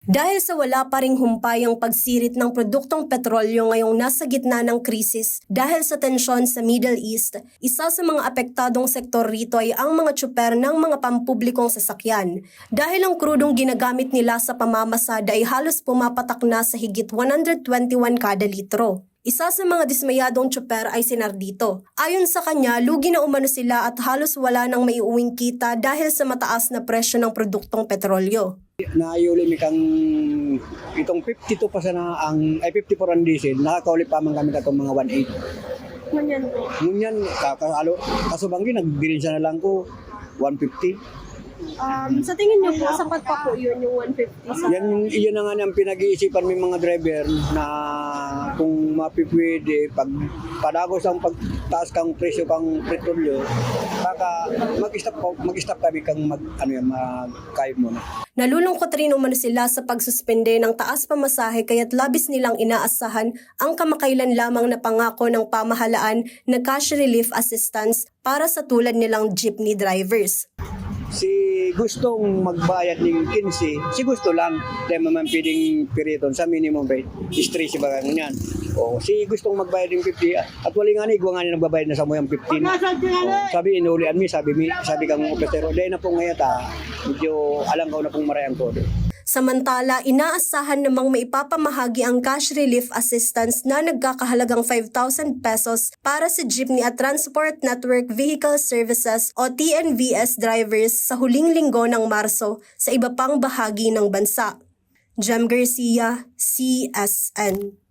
Dahil sa wala pa ring humpayang pagsirit ng produktong petrolyo ngayong nasa gitna ng krisis dahil sa tensyon sa Middle East, isa sa mga apektadong sektor rito ay ang mga tsuper ng mga pampublikong sasakyan. Dahil ang krudong ginagamit nila sa pamamasada ay halos pumapatak na sa higit 121 kada litro. Isa sa mga dismayadong tsuper ay si Nardito. Ayon sa kanya, lugi na umano sila at halos wala nang maiuwing kita dahil sa mataas na presyo ng produktong petrolyo. Nayuli mi kang itong 52 pa sana ang 54 ang diesel, nakakauli pa man kami katong mga 18. Ngunyan po. Ngunyan kakalo kasubanggi nagbilin siya na lang ko 150. Sa tingin niyo po, sapat pa po yun yung 150 sa... Yan na nga ang pinag-iisipan ng mga driver na kung mapipwede pag padagos ang pagtaas kang presyo kang petrolyo, baka mag-stop kami kang mag-kayod muna. Nalulungkot rin umano sila sa pagsuspende ng taas pamasahe kaya't labis nilang inaasahan ang kamakailan lamang na pangako ng pamahalaan na cash relief assistance para sa tulad nilang jeepney drivers. Si gustong magbayad ng 15, si gusto lang dahil man pwedeng piriton sa minimum rate, stress ba ganyan. O si gustong magbayad ng 50 at wala nga ni igwa nga nagbabayad na sa mo yung 15. Sabi inulian mi, sabi kang opisero, dahil na po ngayon medyo alam ko na pong marayang todo. Samantala, inaasahan namang maipapamahagi ang cash relief assistance na nagkakahalagang 5,000 pesos para sa Jeepney at Transport Network Vehicle Services o TNVS drivers sa huling linggo ng Marso sa iba pang bahagi ng bansa. Jem Garcia, CSN.